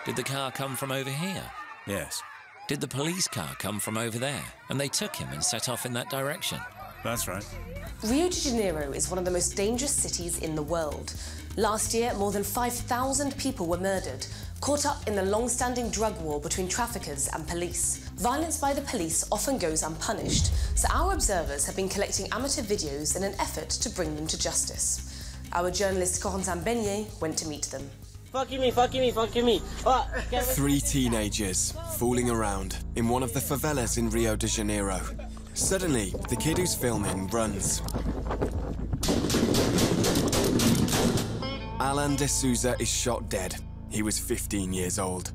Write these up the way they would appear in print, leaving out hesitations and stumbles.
Did the car come from over here? Yes. Did the police car come from over there? And they took him and set off in that direction? That's right. Rio de Janeiro is one of the most dangerous cities in the world. Last year, more than 5,000 people were murdered, caught up in the long-standing drug war between traffickers and police. Violence by the police often goes unpunished, so our observers have been collecting amateur videos in an effort to bring them to justice. Our journalist Corentin Beignet went to meet them. Fucking me, fucking me, fucking me. Oh, 3 teenagers fooling around in one of the favelas in Rio de Janeiro. Suddenly, the kid who's filming runs. Alan de Souza is shot dead. He was 15 years old.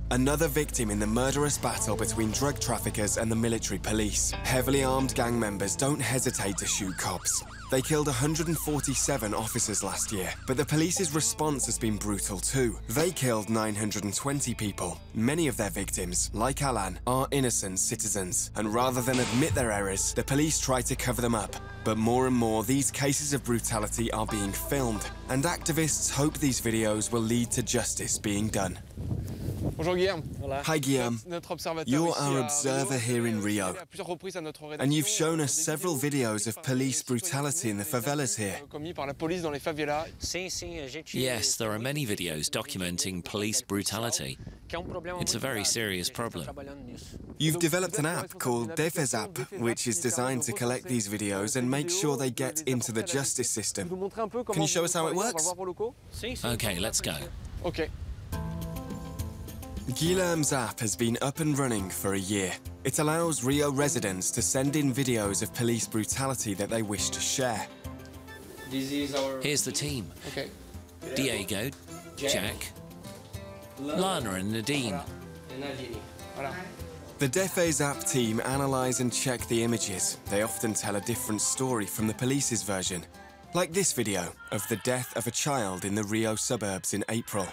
Another victim in the murderous battle between drug traffickers and the military police. Heavily armed gang members don't hesitate to shoot cops. They killed 147 officers last year, but the police's response has been brutal too. They killed 920 people. Many of their victims, like Alan, are innocent citizens, and rather than admit their errors, the police try to cover them up. But more and more, these cases of brutality are being filmed, and activists hope these videos will lead to justice being done. Bonjour Guillaume. Hi Guillaume, you're our observer here in Rio, and you've shown us several videos of police brutality in the favelas here. Yes, there are many videos documenting police brutality. It's a very serious problem. You've developed an app called DefesApp, which is designed to collect these videos and make sure they get into the justice system. Can you show us how it works? Okay, let's go. Okay. Guillaume's app has been up and running for a year. It allows Rio residents to send in videos of police brutality that they wish to share. Here's the team. Okay. Diego, Jack, Lana and Nadine. The DefesApp team analyse and check the images. They often tell a different story from the police's version. Like this video of the death of a child in the Rio suburbs in April.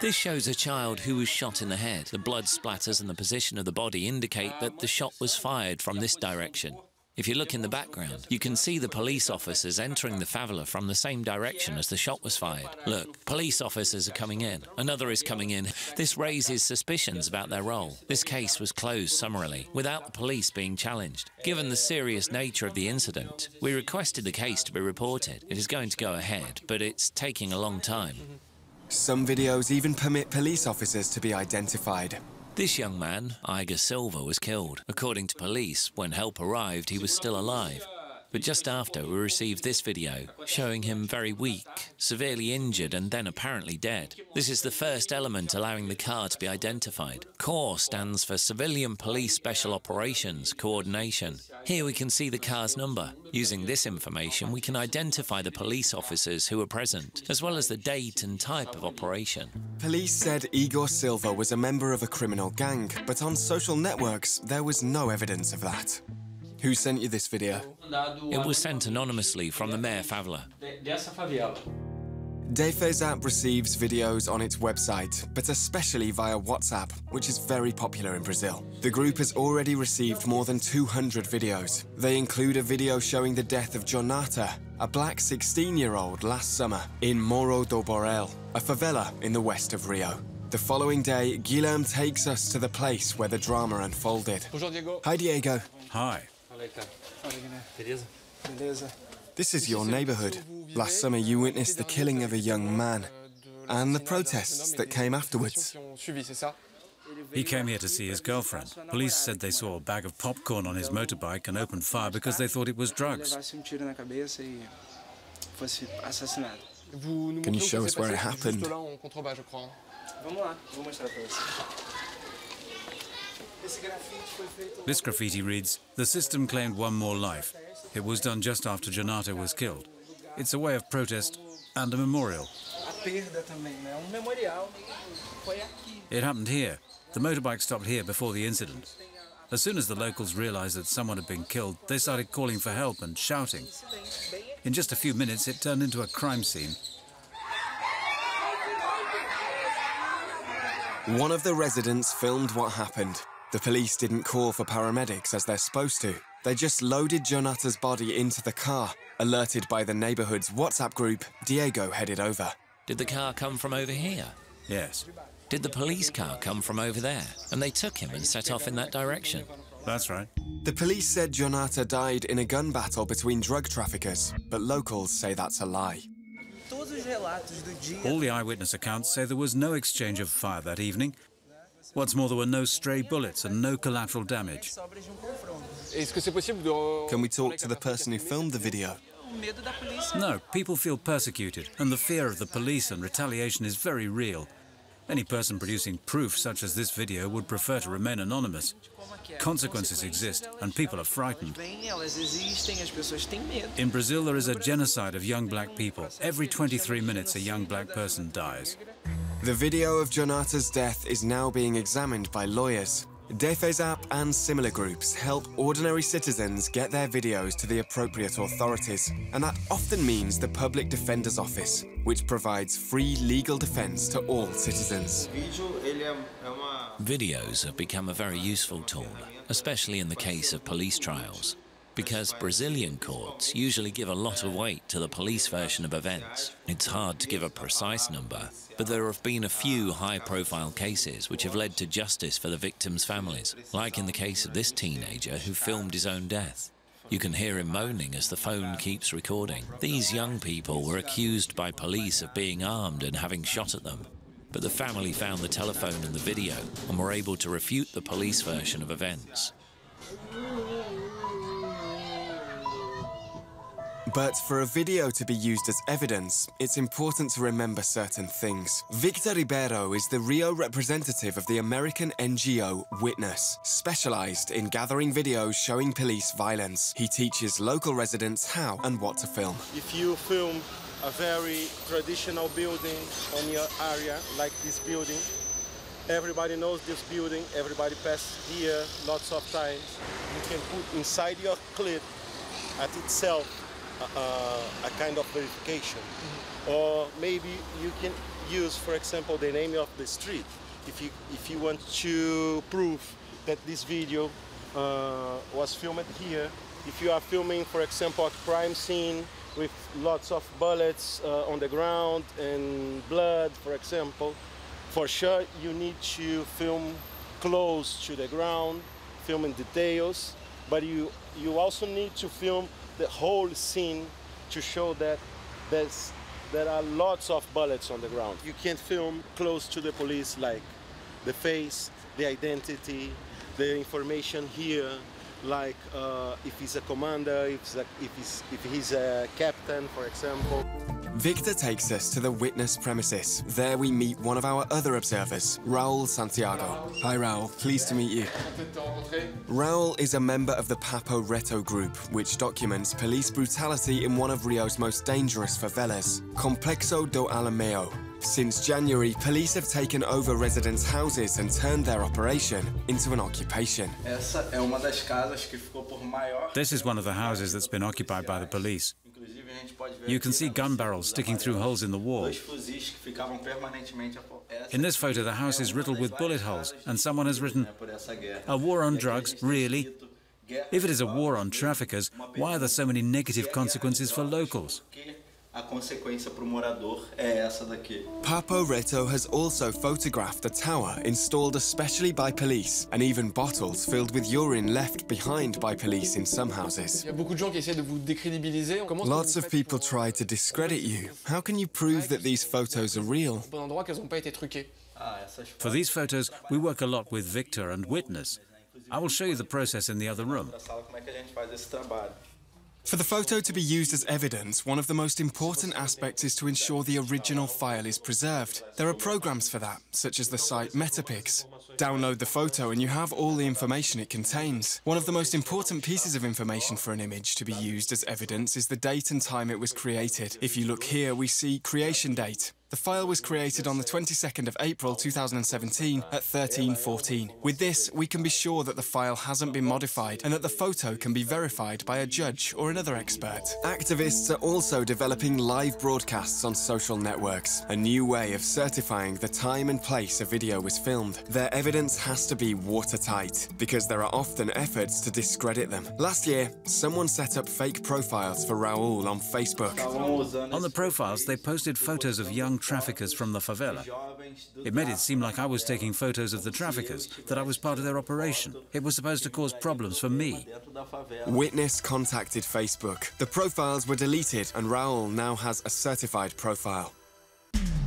This shows a child who was shot in the head. The blood splatters and the position of the body indicate that the shot was fired from this direction. If you look in the background, you can see the police officers entering the favela from the same direction as the shot was fired. Look, police officers are coming in. Another is coming in. This raises suspicions about their role. This case was closed summarily, without the police being challenged. Given the serious nature of the incident, we requested the case to be reported. It is going to go ahead, but it's taking a long time. Some videos even permit police officers to be identified. This young man, Iger Silva, was killed. According to police, when help arrived, he was still alive. But just after, we received this video, showing him very weak, severely injured and then apparently dead. This is the first element allowing the car to be identified. CORE stands for Civilian Police Special Operations Coordination. Here we can see the car's number. Using this information, we can identify the police officers who were present, as well as the date and type of operation. Police said Igor Silva was a member of a criminal gang, but on social networks, there was no evidence of that. Who sent you this video? It was sent anonymously from the Mayor Favela. DefesApp receives videos on its website, but especially via WhatsApp, which is very popular in Brazil. The group has already received more than 200 videos. They include a video showing the death of Jonata, a black 16-year-old last summer in Morro do Borel, a favela in the west of Rio. The following day, Guillaume takes us to the place where the drama unfolded. Bonjour Diego. Hi, Diego. Hi. This is your neighborhood. Last summer, you witnessed the killing of a young man and the protests that came afterwards. He came here to see his girlfriend. Police said they saw a bag of popcorn on his motorbike and opened fire because they thought it was drugs. Can you show us where it happened? This graffiti reads, "The system claimed one more life. It was done just after Jonata was killed. It's a way of protest and a memorial." It happened here. The motorbike stopped here before the incident. As soon as the locals realized that someone had been killed, they started calling for help and shouting. In just a few minutes, it turned into a crime scene. One of the residents filmed what happened. The police didn't call for paramedics as they're supposed to. They just loaded Jonata's body into the car. Alerted by the neighborhood's WhatsApp group, Diego headed over. Did the car come from over here? Yes. Did the police car come from over there? And they took him and set off in that direction? That's right. The police said Jonata died in a gun battle between drug traffickers, but locals say that's a lie. All the eyewitness accounts say there was no exchange of fire that evening. What's more, there were no stray bullets and no collateral damage. Can we talk to the person who filmed the video? No, people feel persecuted, and the fear of the police and retaliation is very real. Any person producing proof such as this video would prefer to remain anonymous. Consequences exist, and people are frightened. In Brazil, there is a genocide of young black people. Every 23 minutes, a young black person dies. The video of Jonata's death is now being examined by lawyers. Defesap and similar groups help ordinary citizens get their videos to the appropriate authorities, and that often means the Public Defender's Office, which provides free legal defense to all citizens. Videos have become a very useful tool, especially in the case of police trials, because Brazilian courts usually give a lot of weight to the police version of events. It's hard to give a precise number, but there have been a few high-profile cases which have led to justice for the victims' families, like in the case of this teenager who filmed his own death. You can hear him moaning as the phone keeps recording. These young people were accused by police of being armed and having shot at them, but the family found the telephone and the video and were able to refute the police version of events. But for a video to be used as evidence, it's important to remember certain things. Victor Ribeiro is the Rio representative of the American NGO Witness, specialized in gathering videos showing police violence. He teaches local residents how and what to film. If you film a very traditional building on your area, like this building, everybody knows this building, everybody passes here lots of times. You can put inside your clip at itself a kind of verification. Or maybe you can use, for example, the name of the street. If you want to prove that this video was filmed here, if you are filming, for example, a crime scene with lots of bullets on the ground and blood, for example, for sure you need to film close to the ground, film in details, but you also need to film the whole scene to show that there are lots of bullets on the ground. You can't film close to the police, like the face, the identity, the information here, like if he's a commander, if he's a captain, for example. Victor takes us to the witness premises. There we meet one of our other observers, Raul Santiago. Hi Raul, pleased to meet you. Raul is a member of the Papo Reto group, which documents police brutality in one of Rio's most dangerous favelas, Complexo do Alameo. Since January, police have taken over residents' houses and turned their operation into an occupation. This is one of the houses that's been occupied by the police. You can see gun barrels sticking through holes in the wall. In this photo, the house is riddled with bullet holes, and someone has written, "A war on drugs, really? If it is a war on traffickers, why are there so many negative consequences for locals?" Papo Reto has also photographed a tower installed especially by police, and even bottles filled with urine left behind by police in some houses. Lots of people try to discredit you. How can you prove that these photos are real? For these photos, we work a lot with Victor and Witness. I will show you the process in the other room. For the photo to be used as evidence, one of the most important aspects is to ensure the original file is preserved. There are programs for that, such as the site Metapix. Download the photo and you have all the information it contains. One of the most important pieces of information for an image to be used as evidence is the date and time it was created. If you look here, we see creation date. The file was created on the 22nd of April 2017 at 13:14. With this, we can be sure that the file hasn't been modified and that the photo can be verified by a judge or another expert. Activists are also developing live broadcasts on social networks, a new way of certifying the time and place a video was filmed. Their evidence has to be watertight, because there are often efforts to discredit them. Last year, someone set up fake profiles for Raul on Facebook. On the profiles, they posted photos of young traffickers from the favela. It made it seem like I was taking photos of the traffickers, that I was part of their operation. It was supposed to cause problems for me. Witness contacted Facebook. The profiles were deleted and Raul now has a certified profile.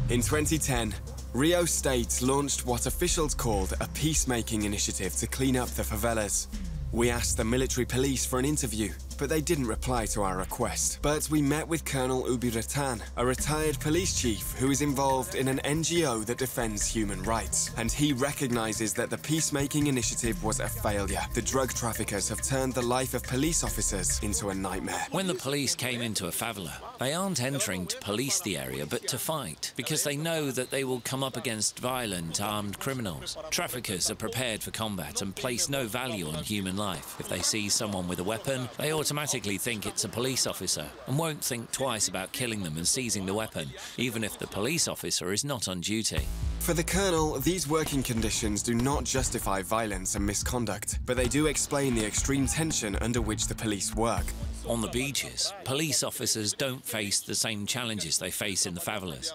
In 2010, Rio State launched what officials called a peacemaking initiative to clean up the favelas. We asked the military police for an interview, but they didn't reply to our request. But we met with Colonel Ubiratan, a retired police chief who is involved in an NGO that defends human rights. And he recognizes that the peacemaking initiative was a failure. The drug traffickers have turned the life of police officers into a nightmare. When the police came into a favela, they aren't entering to police the area, but to fight, because they know that they will come up against violent, armed criminals. Traffickers are prepared for combat and place no value on human life. If they see someone with a weapon, they automatically think it's a police officer and won't think twice about killing them and seizing the weapon, even if the police officer is not on duty. For the Colonel, these working conditions do not justify violence and misconduct, but they do explain the extreme tension under which the police work. On the beaches, police officers don't face the same challenges they face in the favelas.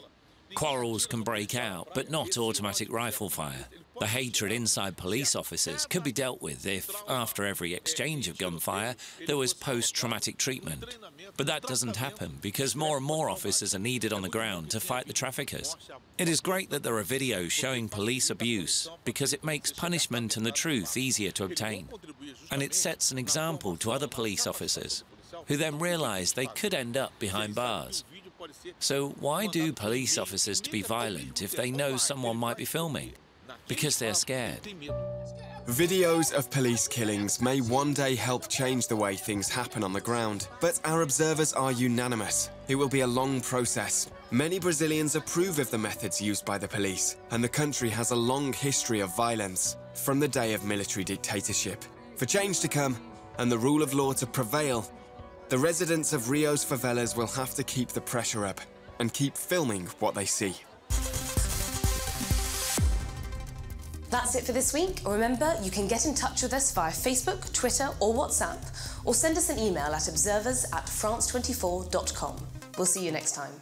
Quarrels can break out, but not automatic rifle fire. The hatred inside police officers could be dealt with if, after every exchange of gunfire, there was post-traumatic treatment. But that doesn't happen because more and more officers are needed on the ground to fight the traffickers. It is great that there are videos showing police abuse because it makes punishment and the truth easier to obtain. And it sets an example to other police officers, who then realize they could end up behind bars. So why do police officers to be violent if they know someone might be filming? Because they're scared. Videos of police killings may one day help change the way things happen on the ground, but our observers are unanimous. It will be a long process. Many Brazilians approve of the methods used by the police, and the country has a long history of violence from the day of military dictatorship. For change to come and the rule of law to prevail, the residents of Rio's favelas will have to keep the pressure up and keep filming what they see. That's it for this week. Remember, you can get in touch with us via Facebook, Twitter or WhatsApp, or send us an email at observers@france24.com. We'll see you next time.